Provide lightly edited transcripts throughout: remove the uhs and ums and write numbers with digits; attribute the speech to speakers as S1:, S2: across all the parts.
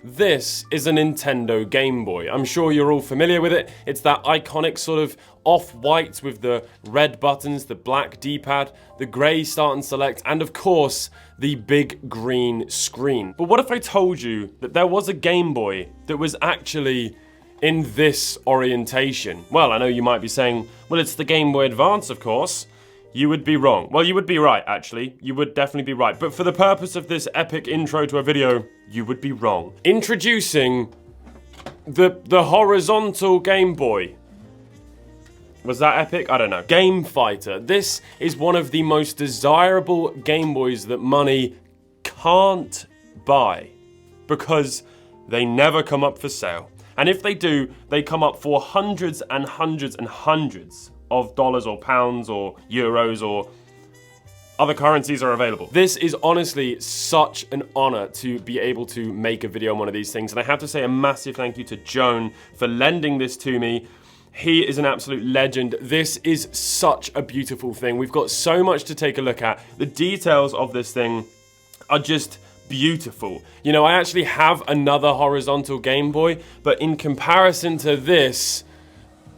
S1: This is a Nintendo Game Boy. I'm sure you're all familiar with it. It's that iconic sort of off-white with the red buttons, the black D-pad, the grey start and select, and of course, the big green screen. But what if I told you that there was a Game Boy that was actually in this orientation? Well, I know you might be saying, well, it's the Game Boy Advance, of course. You would be wrong. Well, you would be right, actually. You would definitely be right. But for the purpose of this epic intro to a video, you would be wrong. Introducing the horizontal Game Boy. Was that epic? I don't know. Game Fighter. This is one of the most desirable Game Boys that money can't buy because they never come up for sale. And if they do, they come up for hundreds and hundreds and hundreds of dollars or pounds or euros or other currencies are available. This is honestly such an honor to be able to make a video on one of these things. And I have to say a massive thank you to Joan for lending this to me. He is an absolute legend. This is such a beautiful thing. We've got so much to take a look at. The details of this thing are just beautiful. You know, I actually have another horizontal Game Boy, but in comparison to this,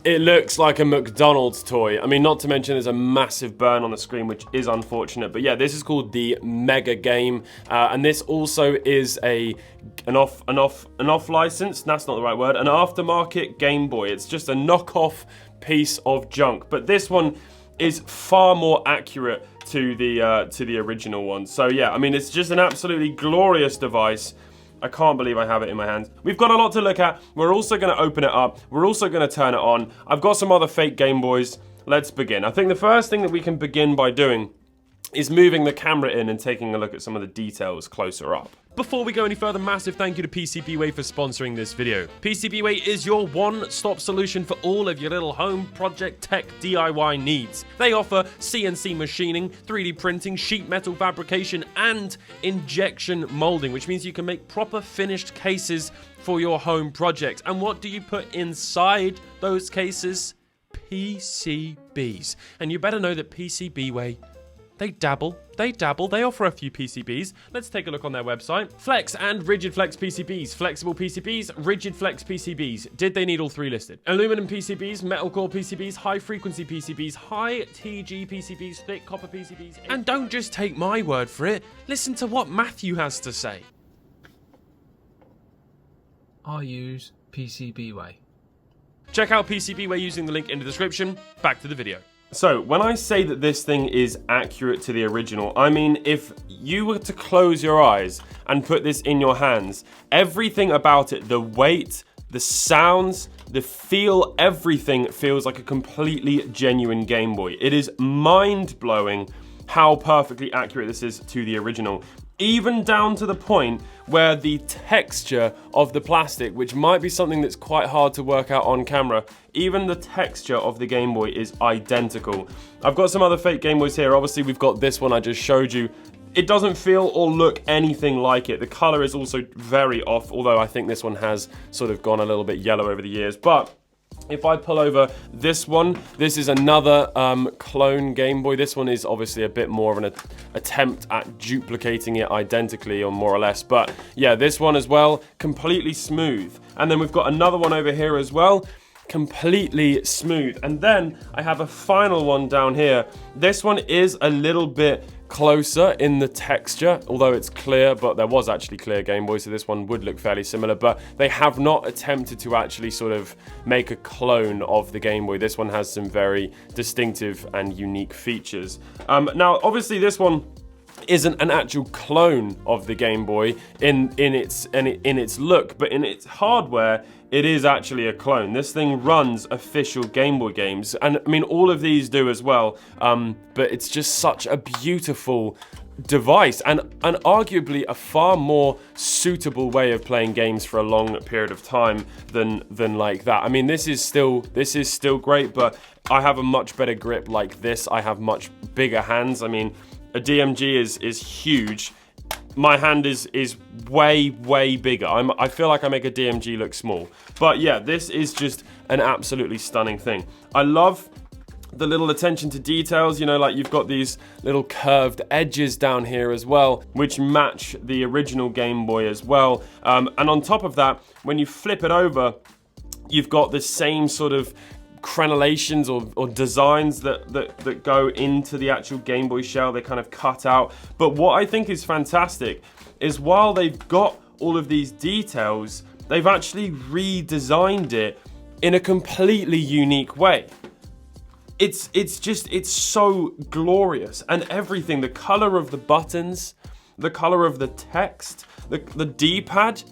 S1: it looks like a McDonald's toy. I mean, not to mention there's a massive burn on the screen, which is unfortunate. But yeah, this is called the Mega Game. And this also is an off license. That's not the right word. An aftermarket Game Boy. It's just a knockoff piece of junk. But this one is far more accurate to the original one. So yeah, I mean, it's just an absolutely glorious device. I can't believe I have it in my hands. We've got a lot to look at. We're also going to open it up. We're also going to turn it on. I've got some other fake Game Boys. Let's begin. I think the first thing that we can begin by doing is moving the camera in and taking a look at some of the details closer up. Before we go any further, massive thank you to PCBWay for sponsoring this video. PCBWay is your one-stop solution for all of your little home project tech DIY needs. They offer CNC machining, 3D printing, sheet metal fabrication, and injection molding, which means you can make proper finished cases for your home project. And what do you put inside those cases? PCBs. And you better know that PCBWay, they dabble, they offer a few PCBs. Let's take a look on their website. Flex and Rigid Flex PCBs, Flexible PCBs, Rigid Flex PCBs. Did they need all three listed? Aluminum PCBs, Metal Core PCBs, High Frequency PCBs, High TG PCBs, Thick Copper PCBs. And don't just take my word for it, listen to what Matthew has to say.
S2: I use PCBWay.
S1: Check out PCBWay using the link in the description. Back to the video. So, when I say that this thing is accurate to the original, I mean if you were to close your eyes and put this in your hands, everything about it, the weight, the sounds, the feel, everything feels like a completely genuine Game Boy. It is mind-blowing how perfectly accurate this is to the original. Even down to the point where the texture of the plastic, which might be something that's quite hard to work out on camera, even the texture of the Game Boy is identical. I've got some other fake Game Boys here. Obviously, we've got this one I just showed you. It doesn't feel or look anything like it. The color is also very off, although I think this one has sort of gone a little bit yellow over the years. But if I pull over this one, this is another clone Game Boy. This one is obviously a bit more of an attempt at duplicating it identically, or more or less. But yeah, this one as well, completely smooth. And then we've got another one over here as well, completely smooth. And then I have a final one down here. This one is a little bit closer in the texture, although it's clear, but there was actually clear Game Boy, so this one would look fairly similar, but they have not attempted to actually sort of make a clone of the Game Boy. This one has some very distinctive and unique features. Now, obviously this one isn't an actual clone of the Game Boy in its look, but in its hardware, it is actually a clone. This thing runs official Game Boy games, and I mean all of these do as well, but it's just such a beautiful device and arguably a far more suitable way of playing games for a long period of time than like that. I mean, this is still great, but I have a much better grip like this. I have much bigger hands. I mean, a DMG is huge. My hand is way bigger. I feel like I make a DMG look small. But yeah, this is just an absolutely stunning thing. I love the little attention to details, you know, like you've got these little curved edges down here as well, which match the original Game Boy as well. And on top of that, when you flip it over, you've got the same sort of crenellations or designs that go into the actual Game Boy shell. They kind of cut out. But what I think is fantastic is while they've got all of these details, they've actually redesigned it in a completely unique way. It's so glorious, and everything, the color of the buttons, the color of the text, the D-pad,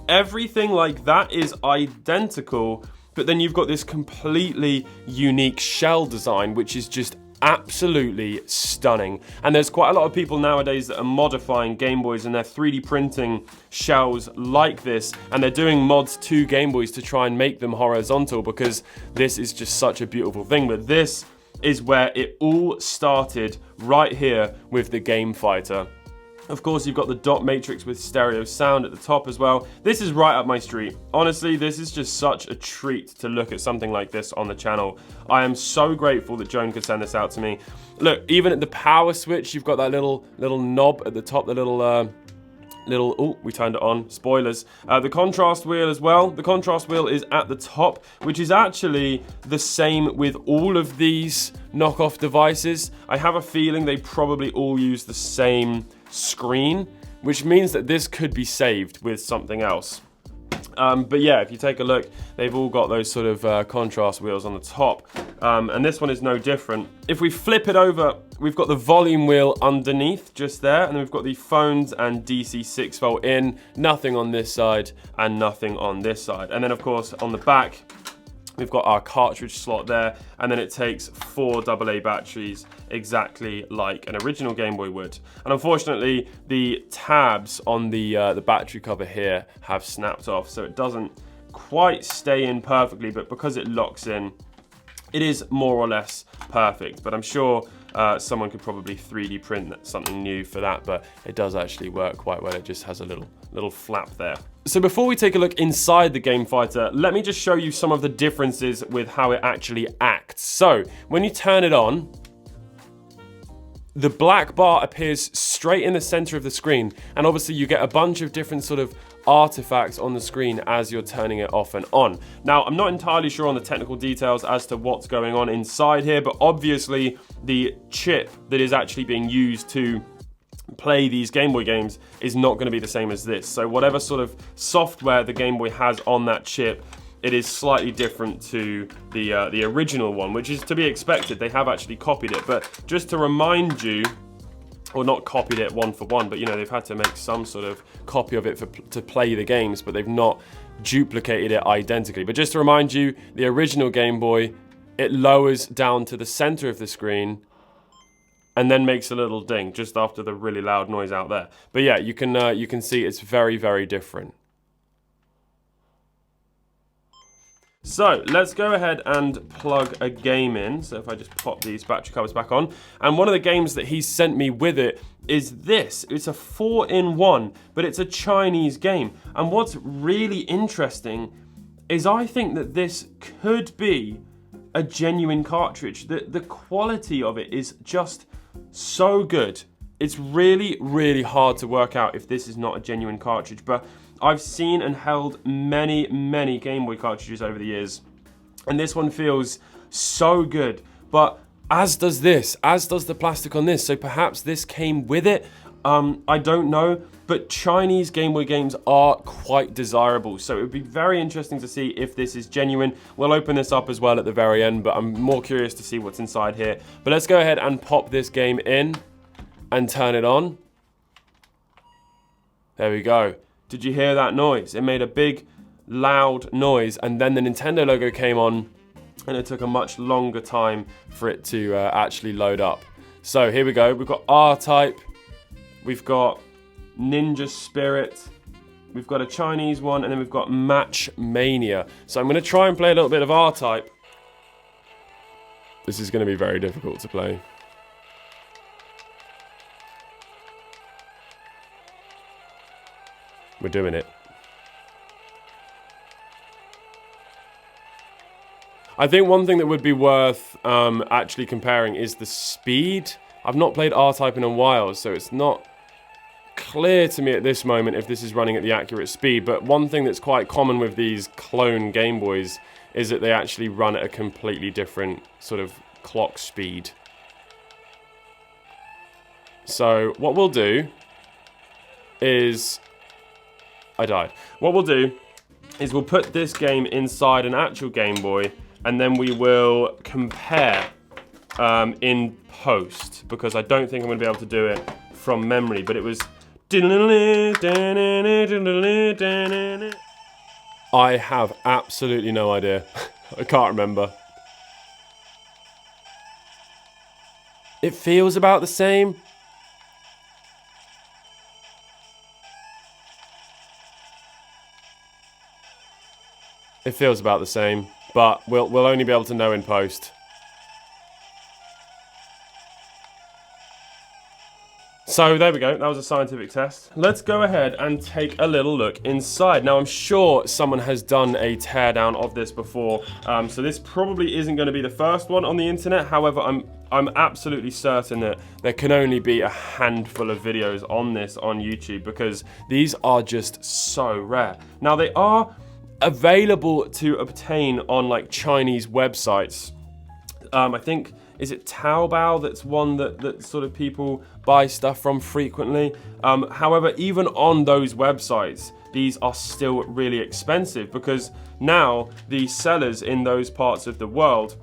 S1: everything like that is identical, but then you've got this completely unique shell design, which is just absolutely stunning. And there's quite a lot of people nowadays that are modifying Game Boys, and they're 3D printing shells like this, and they're doing mods to Game Boys to try and make them horizontal, because this is just such a beautiful thing. But this is where it all started, right here with the Game Fighter. Of course, you've got the dot matrix with stereo sound at the top as well. This is right up my street. Honestly, this is just such a treat to look at something like this on the channel. I am so grateful that Joan could send this out to me. Look, even at the power switch, you've got that little knob at the top, the oh, we turned it on, spoilers. The contrast wheel as well. The contrast wheel is at the top, which is actually the same with all of these knockoff devices. I have a feeling they probably all use the same screen, which means that this could be saved with something else. But yeah, if you take a look, they've all got those sort of contrast wheels on the top, and this one is no different. If we flip it over, we've got the volume wheel underneath just there, and then we've got the phones and DC 6-volt in, nothing on this side and nothing on this side. And then of course on the back, we've got our cartridge slot there, and then it takes 4 AA batteries, exactly like an original Game Boy would. And unfortunately, the tabs on the battery cover here have snapped off, so it doesn't quite stay in perfectly, but because it locks in, it is more or less perfect. But I'm sure someone could probably 3D print something new for that, but it does actually work quite well. It just has a little flap there. So before we take a look inside the Game Fighter, let me just show you some of the differences with how it actually acts. So when you turn it on, the black bar appears straight in the center of the screen, and obviously you get a bunch of different sort of artifacts on the screen as you're turning it off and on. Now, I'm not entirely sure on the technical details as to what's going on inside here, but obviously the chip that is actually being used to play these Game Boy games is not going to be the same as this. So whatever sort of software the Game Boy has on that chip, it is slightly different to the original one, which is to be expected. They have actually copied it, but just to remind you, or not copied it one for one, but you know, they've had to make some sort of copy of it to play the games, but they've not duplicated it identically. But just to remind you, the original Game Boy, it lowers down to the center of the screen and then makes a little ding just after the really loud noise out there. But yeah, you can see it's very, very different. So let's go ahead and plug a game in. So if I just pop these battery covers back on, and one of the games that he sent me with it is this. It's a 4-in-1, but it's a Chinese game. And what's really interesting is I think that this could be a genuine cartridge. The quality of it is just so good. It's really, really hard to work out if this is not a genuine cartridge, but I've seen and held many, many Game Boy cartridges over the years, and this one feels so good. But as does this, as does the plastic on this, so perhaps this came with it. I don't know, but Chinese Game Boy games are quite desirable, so it would be very interesting to see if this is genuine. We'll open this up as well at the very end, but I'm more curious to see what's inside here. But let's go ahead and pop this game in and turn it on. There we go. Did you hear that noise? It made a big, loud noise, and then the Nintendo logo came on, and it took a much longer time for it to actually load up. So here we go. We've got R-Type, we've got Ninja Spirit, we've got a Chinese one, and then we've got Match Mania. So I'm going to try and play a little bit of R-Type. This is going to be very difficult to play. We're doing it. I think one thing that would be worth actually comparing is the speed. I've not played R-Type in a while, so it's not clear to me at this moment if this is running at the accurate speed, but one thing that's quite common with these clone Game Boys is that they actually run at a completely different sort of clock speed. So what we'll do is... I died. What we'll do is we'll put this game inside an actual Game Boy, and then we will compare in post, because I don't think I'm going to be able to do it from memory, but it was... I have absolutely no idea. I can't remember. It feels about the same. It feels about the same, but we'll only be able to know in post. So there we go, that was a scientific test. Let's go ahead and take a little look inside. Now I'm sure someone has done a teardown of this before, so this probably isn't going to be the first one on the internet. However, I'm absolutely certain that there can only be a handful of videos on this on YouTube, because these are just so rare. Now they are available to obtain on like Chinese websites. I think, is it Taobao that's one that sort of people buy stuff from frequently? However, even on those websites, these are still really expensive, because now the sellers in those parts of the world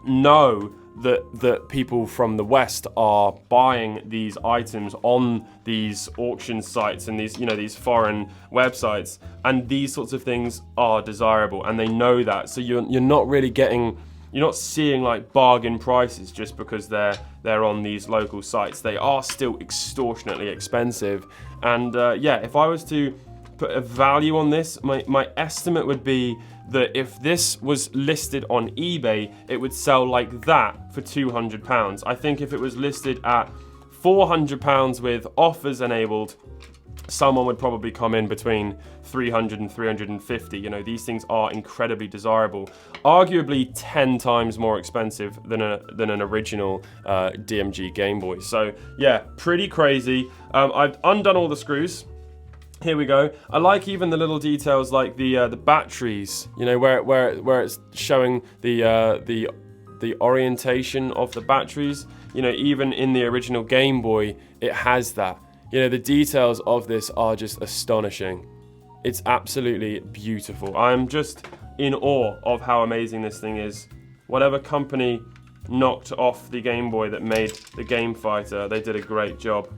S1: know that people from the West are buying these items on these auction sites and these, you know, these foreign websites, and these sorts of things are desirable, and they know that. So you're not really getting... You're not seeing like bargain prices just because they're on these local sites. They are still extortionately expensive. And yeah, if I was to put a value on this, my estimate would be that if this was listed on eBay, it would sell like that for £200. I think if it was listed at £400 with offers enabled, someone would probably come in between 300 and 350. You know, these things are incredibly desirable. Arguably 10 times more expensive than an original DMG Game Boy. So yeah, pretty crazy. I've undone all the screws. Here we go. I like even the little details like the batteries. You know, where it's showing the orientation of the batteries. You know, even in the original Game Boy, it has that. You know, the details of this are just astonishing. It's absolutely beautiful. I'm just in awe of how amazing this thing is. Whatever company knocked off the Game Boy that made the Game Fighter, they did a great job.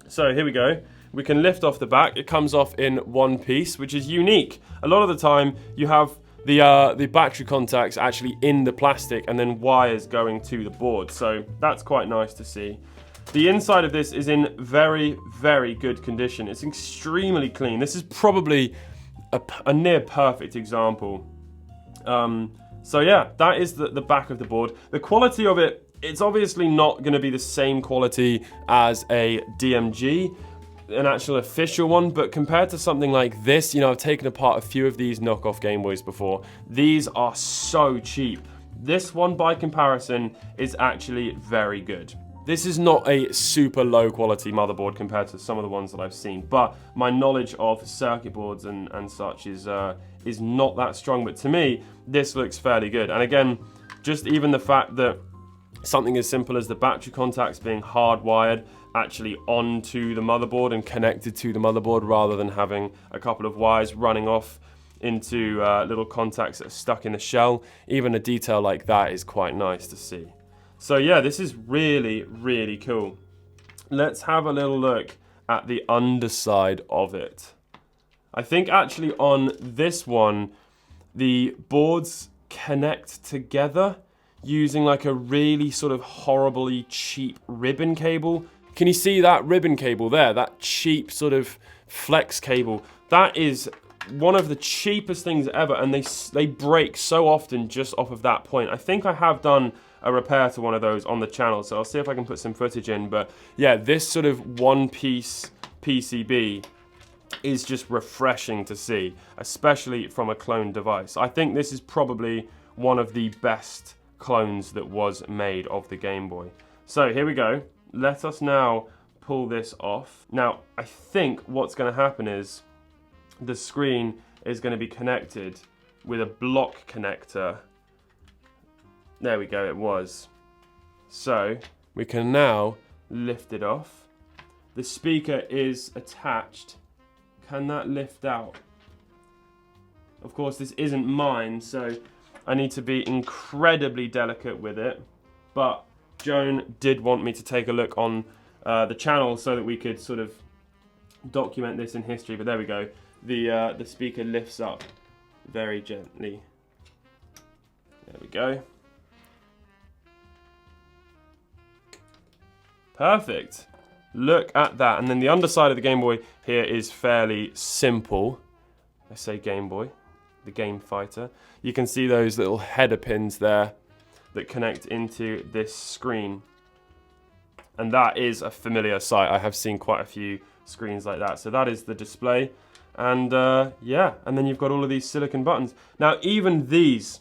S1: So here we go. We can lift off the back. It comes off in one piece, which is unique. A lot of the time, you have the battery contacts actually in the plastic and then wires going to the board. So that's quite nice to see. The inside of this is in very, very good condition. It's extremely clean. This is probably a near perfect example. So yeah, that is the back of the board. The quality of it, it's obviously not going to be the same quality as a DMG, an actual official one, but compared to something like this, you know, I've taken apart a few of these knockoff Game Boys before. These are so cheap. This one, by comparison, is actually very good. This is not a super low quality motherboard compared to some of the ones that I've seen, but my knowledge of circuit boards and such is not that strong. But to me, this looks fairly good. And again, just even the fact that something as simple as the battery contacts being hardwired actually onto the motherboard and connected to the motherboard rather than having a couple of wires running off into little contacts that are stuck in the shell, even a detail like that is quite nice to see. So yeah, this is really, really cool. Let's have a little look at the underside of it. I think actually on this one, the boards connect together using like a really sort of horribly cheap ribbon cable. Can you see that ribbon cable there? That cheap sort of flex cable. That is one of the cheapest things ever, and they break so often just off of that point. I think I have done a repair to one of those on the channel, so I'll see if I can put some footage in. But yeah, this sort of one-piece PCB is just refreshing to see, especially from a cloned device. I think this is probably one of the best clones that was made of the Game Boy. So here we go. Let us now pull this off. Now, I think what's going to happen is the screen is going to be connected with a block connector. There we go, it was. So we can now lift it off. The speaker is attached. Can that lift out? Of course, this isn't mine, so I need to be incredibly delicate with it. But Joan did want me to take a look on the channel so that we could sort of document this in history. But there we go. The speaker lifts up very gently. There we go. Perfect. Look at that. And then the underside of the Game Boy here is fairly simple. I say Game Boy, the Game Fighter. You can see those little header pins there that connect into this screen. And that is a familiar sight. I have seen quite a few screens like that. So that is the display. And yeah, and then you've got all of these silicon buttons. Now, even these,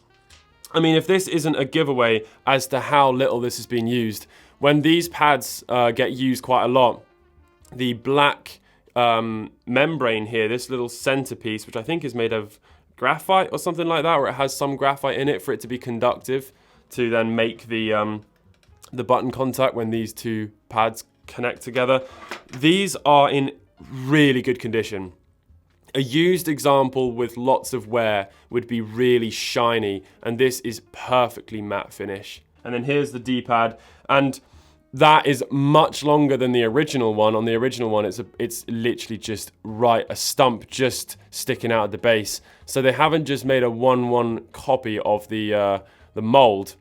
S1: I mean, if this isn't a giveaway as to how little this has been used, when these pads get used quite a lot, the black membrane here, this little centerpiece, which I think is made of graphite or something like that, or it has some graphite in it for it to be conductive to then make the button contact when these two pads connect together. These are in really good condition. A used example with lots of wear would be really shiny, and this is perfectly matte finish. And then here's the D-pad, and that is much longer than the original one. On the original one, it's literally just a stump just sticking out at the base. So they haven't just made a 1-1 copy of the mold.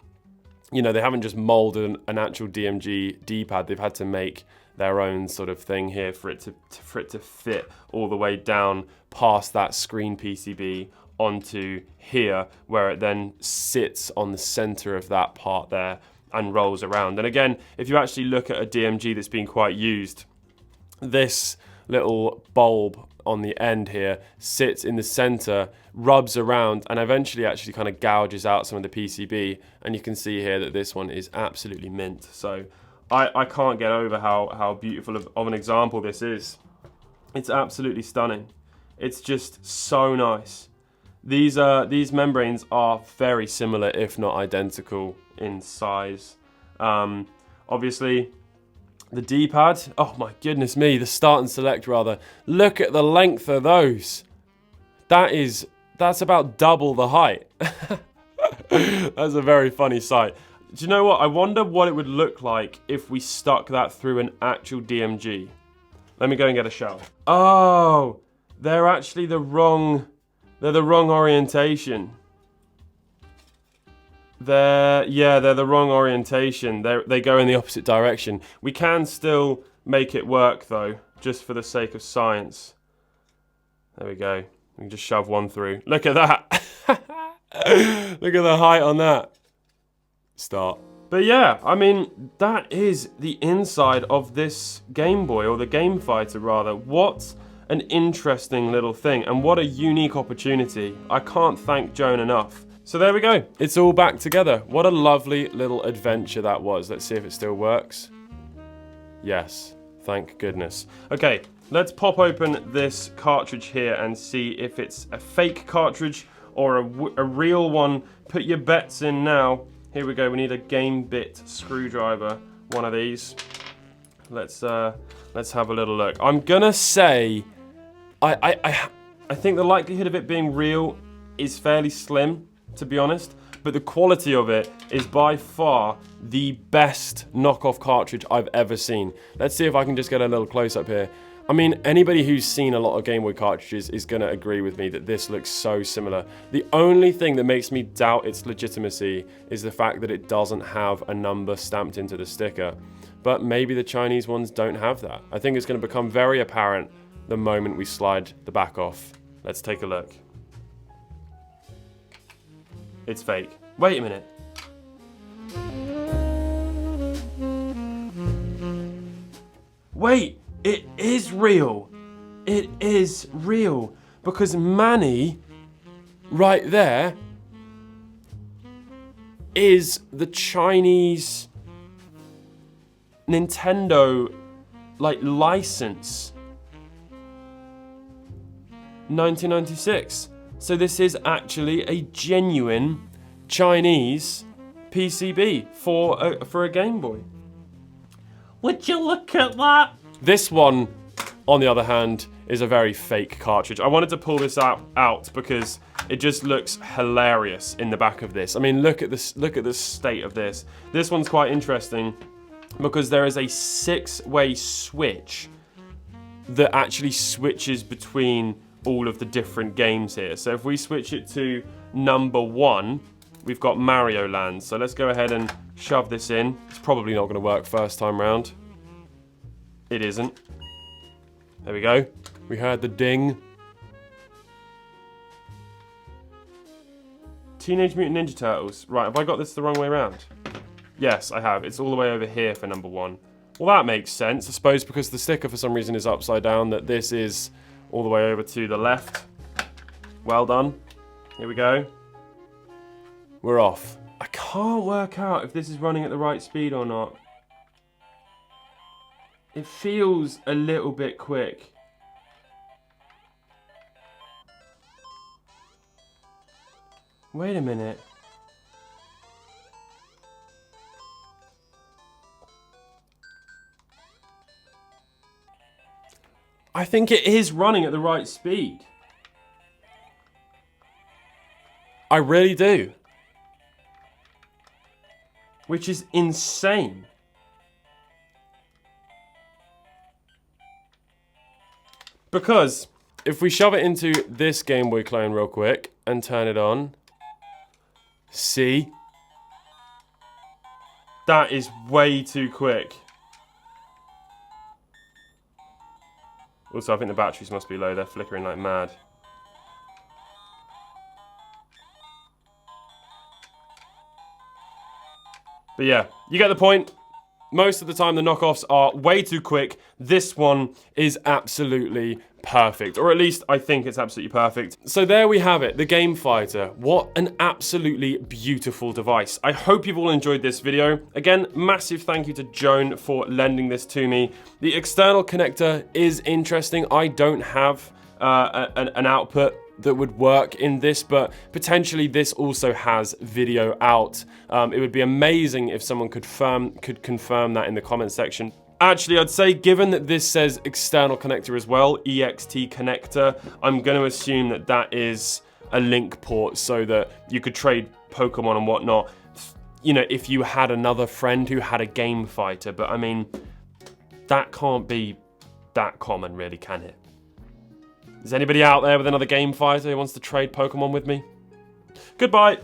S1: You know, they haven't just molded an actual DMG D-pad. They've had to make their own sort of thing here for it to fit all the way down past that screen PCB onto here, where it then sits on the center of that part there and rolls around. And again, if you actually look at a DMG that's been quite used, this little bulb on the end here sits in the center, rubs around, and eventually actually kind of gouges out some of the PCB. And you can see here that this one is absolutely mint. So I can't get over how beautiful of an example this is. It's absolutely stunning. It's just so nice. These membranes are very similar, if not identical, in size. Obviously, the D-pad, oh my goodness me, the start and select rather. Look at the length of those. That's about double the height. That's a very funny sight. Do you know what? I wonder what it would look like if we stuck that through an actual DMG. Let me go and get a shower. Oh, they're actually the wrong orientation. They're the wrong orientation. They go in the opposite direction. We can still make it work though, just for the sake of science. There we go. We can just shove one through. Look at that. Look at the height on that. Start. But yeah, I mean, that is the inside of this Game Boy, or the Game Fighter rather. What an interesting little thing, and what a unique opportunity. I can't thank Joan enough. So there we go. It's all back together. What a lovely little adventure that was. Let's see if it still works. Yes, thank goodness. Okay, let's pop open this cartridge here and see if it's a fake cartridge or a real one. Put your bets in now. Here we go. We need a game bit screwdriver. One of these. Let's have a little look. I'm gonna say, I think the likelihood of it being real is fairly slim, to be honest. But the quality of it is by far the best knockoff cartridge I've ever seen. Let's see if I can just get a little close up here. I mean, anybody who's seen a lot of Game Boy cartridges is going to agree with me that this looks so similar. The only thing that makes me doubt its legitimacy is the fact that it doesn't have a number stamped into the sticker. But maybe the Chinese ones don't have that. I think it's going to become very apparent the moment we slide the back off. Let's take a look. It's fake. Wait a minute. Wait! It is real. It is real. Because Manny, right there, is the Chinese Nintendo, like, license. 1996. So this is actually a genuine Chinese PCB for a Game Boy.
S2: Would you look at that?
S1: This one, on the other hand, is a very fake cartridge. I wanted to pull this out because it just looks hilarious in the back of this. I mean, look at this. Look at the state of this. This one's quite interesting because there is a 6-way switch that actually switches between all of the different games here. So if we switch it to number 1, we've got Mario Land. So let's go ahead and shove this in. It's probably not going to work first time round. It isn't. There we go. We heard the ding. Teenage Mutant Ninja Turtles. Right, have I got this the wrong way around? Yes, I have. It's all the way over here for number 1. Well, that makes sense. I suppose because the sticker for some reason is upside down, that this is all the way over to the left. Well done. Here we go. We're off. I can't work out if this is running at the right speed or not. It feels a little bit quick. Wait a minute. I think it is running at the right speed. I really do. Which is insane. Because if we shove it into this Game Boy clone real quick and turn it on, see? That is way too quick. Also, I think the batteries must be low. They're flickering like mad. But yeah, you get the point. Most of the time, the knockoffs are way too quick. This one is absolutely perfect, or at least I think it's absolutely perfect. So there we have it, the Game Fighter. What an absolutely beautiful device. I hope you've all enjoyed this video. Again, massive thank you to Joan for lending this to me. The external connector is interesting. I don't have an output that would work in this, but potentially this also has video out. It would be amazing if someone could confirm that in the comment section. Actually, I'd say given that this says external connector as well, EXT connector, I'm going to assume that that is a link port so that you could trade Pokemon and whatnot, you know, if you had another friend who had a Game Fighter. But I mean, that can't be that common really, can it? Is anybody out there with another Game Fighter who wants to trade Pokemon with me? Goodbye.